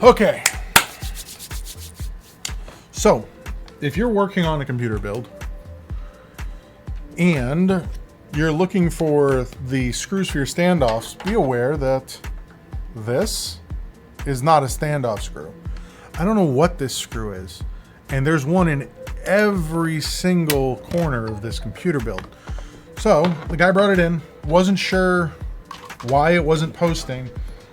Okay. So, if you're working on a computer build and you're looking for the screws for your standoffs, be aware that this is not a standoff screw. I don't know what this screw is. And there's one in every single corner of this computer build. So the guy brought it in, wasn't sure why it wasn't posting.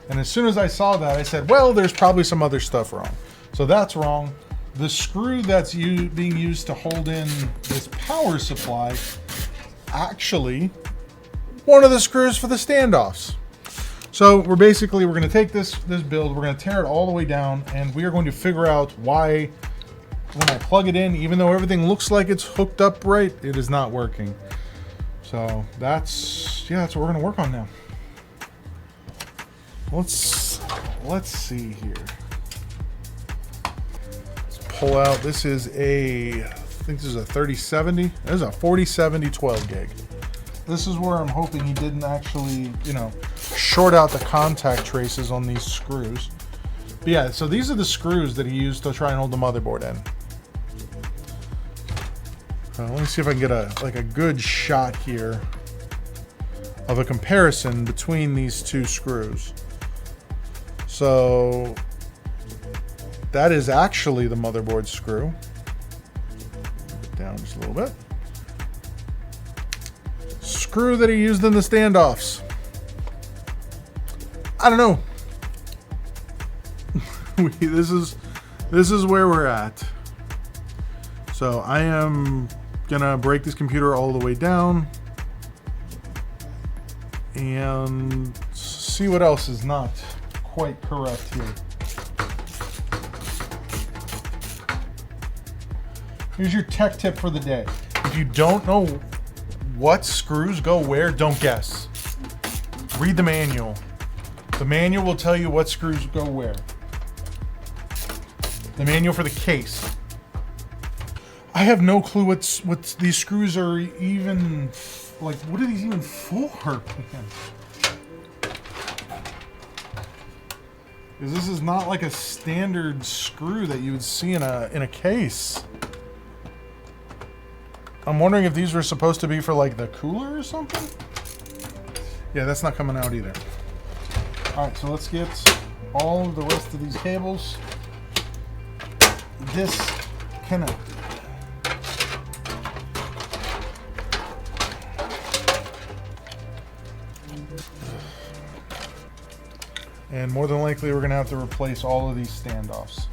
And as soon as I saw that, I said, well, there's probably some other stuff wrong. So that's wrong. The screw that's being used to hold in this power supply, actually one of the screws for the standoffs. So we're going to take this build, we're going to tear it all the way down, and we are going to figure out why when I plug it in, even though everything looks like it's hooked up right, it is not working. So that's what we're going to work on now. Let's see here. Let's pull out. This is I think this is a 3070. This is a 4070 12 gig. This is where I'm hoping he didn't actually, short out the contact traces on these screws. But yeah, so these are the screws that he used to try and hold the motherboard in. Let me see if I can get a good shot here of a comparison between these two screws. So that is actually the motherboard screw. Down just a little bit. Screw that he used in the standoffs. I don't know. This is where we're at. So I am gonna break this computer all the way down and see what else is not quite correct here. Here's your tech tip for the day. If you don't know what screws go where, don't guess. Read the manual. The manual will tell you what screws go where. The manual for the case. I have no clue what these screws are even, like, what are these even for? Because this is not like a standard screw that you would see in a case. I'm wondering if these were supposed to be for like the cooler or something? Yeah, that's not coming out either. Alright, so let's get all of the rest of these cables disconnected. And more than likely, we're going to have to replace all of these standoffs.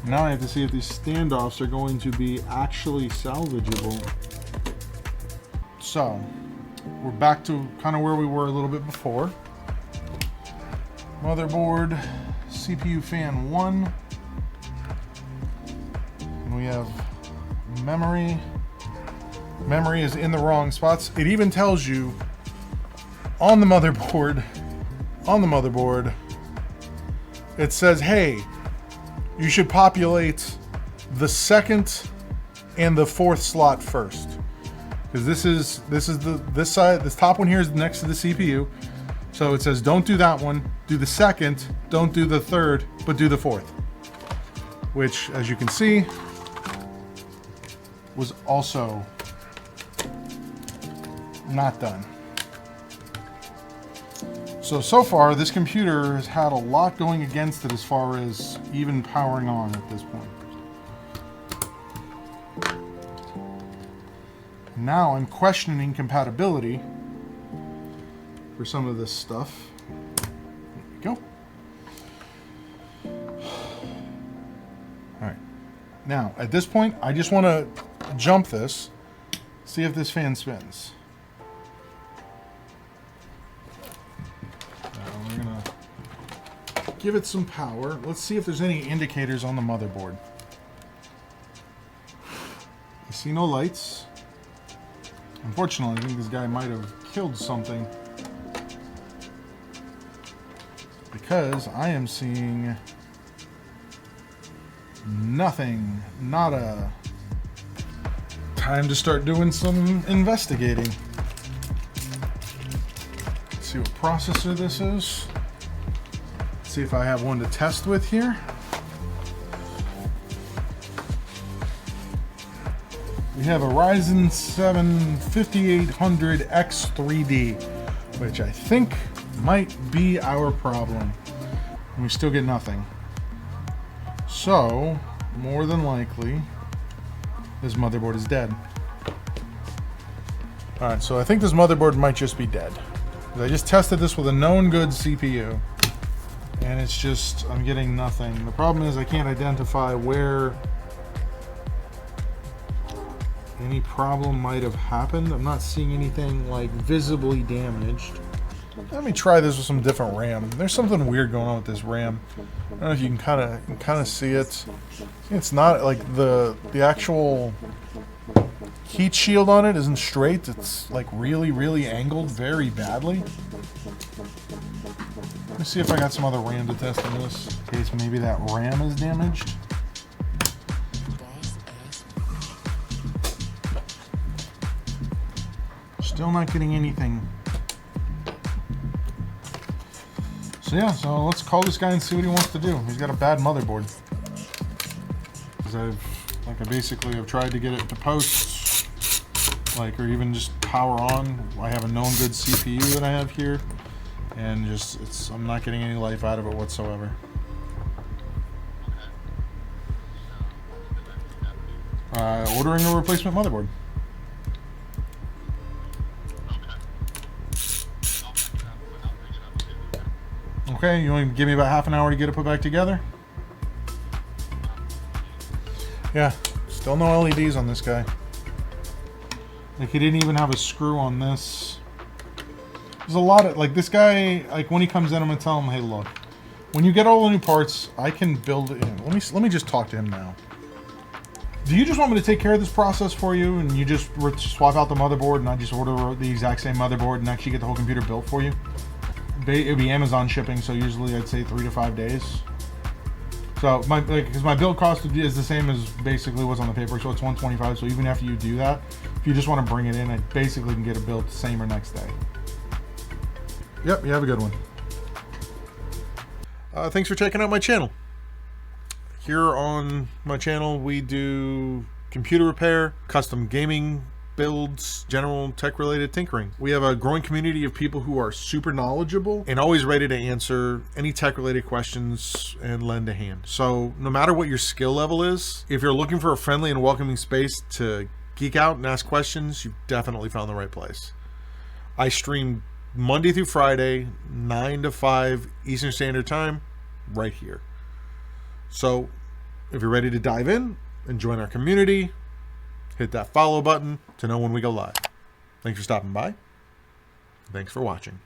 Now I have to see if these standoffs are going to be actually salvageable. So, we're back to kind of where we were a little bit before. Motherboard, CPU fan 1. And we have memory. Memory is in the wrong spots. It even tells you on the motherboard, it says, hey, you should populate the second and the fourth slot first. Because this side, this top one here is next to the CPU. So it says don't do that one, do the second, don't do the third, but do the fourth. Which, as you can see, was also not done. So far, this computer has had a lot going against it as far as even powering on at this point. Now I'm questioning compatibility for some of this stuff. There we go. All right. Now, at this point, I just want to jump this, see if this fan spins. We're going to give it some power. Let's see if there's any indicators on the motherboard. I see no lights. Unfortunately, I think this guy might have killed something, because I am seeing nothing. Nada. Time to start doing some investigating. Let's see what processor this is. Let's see if I have one to test with here. We have a Ryzen 7 5800X3D, which I think might be our problem. And we still get nothing. So, more than likely, this motherboard is dead. Alright, so I think this motherboard might just be dead. I just tested this with a known good CPU, and it's just, I'm getting nothing. The problem is I can't identify where any problem might have happened. I'm not seeing anything like visibly damaged. Let me try this with some different RAM. There's something weird going on with this RAM. I don't know if you can kind of see it. It's not like the actual heat shield on it isn't straight. It's like really angled very badly. Let me see if I got some other RAM to test on this, in case maybe that RAM is damaged. Still not getting anything. So yeah, so let's call this guy and see what he wants to do. He's got a bad motherboard. Because I basically have tried to get it to post, like, or even just power on. I have a known good CPU that I have here, and just I'm not getting any life out of it whatsoever. Ordering a replacement motherboard. Okay, you want to give me about half an hour to get it put back together? Yeah, still no LEDs on this guy. Like, he didn't even have a screw on this. There's a lot of, like, this guy, like, when he comes in, I'm going to tell him, hey, look, when you get all the new parts, I can build it in. Let me just talk to him now. Do you just want me to take care of this process for you, and you just swap out the motherboard, and I just order the exact same motherboard and actually get the whole computer built for you? It'd be Amazon shipping, so usually I'd say 3 to 5 days. So because my build cost is the same as basically what's on the paper, so it's $125. So even after you do that, if you just want to bring it in, I basically can get it built the same or next day. Yep, you have a good one. Thanks for checking out my channel. Here on my channel, we do computer repair, custom gaming builds, general tech-related tinkering. We have a growing community of people who are super knowledgeable and always ready to answer any tech-related questions and lend a hand. So no matter what your skill level is, if you're looking for a friendly and welcoming space to geek out and ask questions, you've definitely found the right place. I stream Monday through Friday, 9 to 5 Eastern Standard Time, right here. So if you're ready to dive in and join our community, hit that follow button to know when we go live. Thanks for stopping by. Thanks for watching.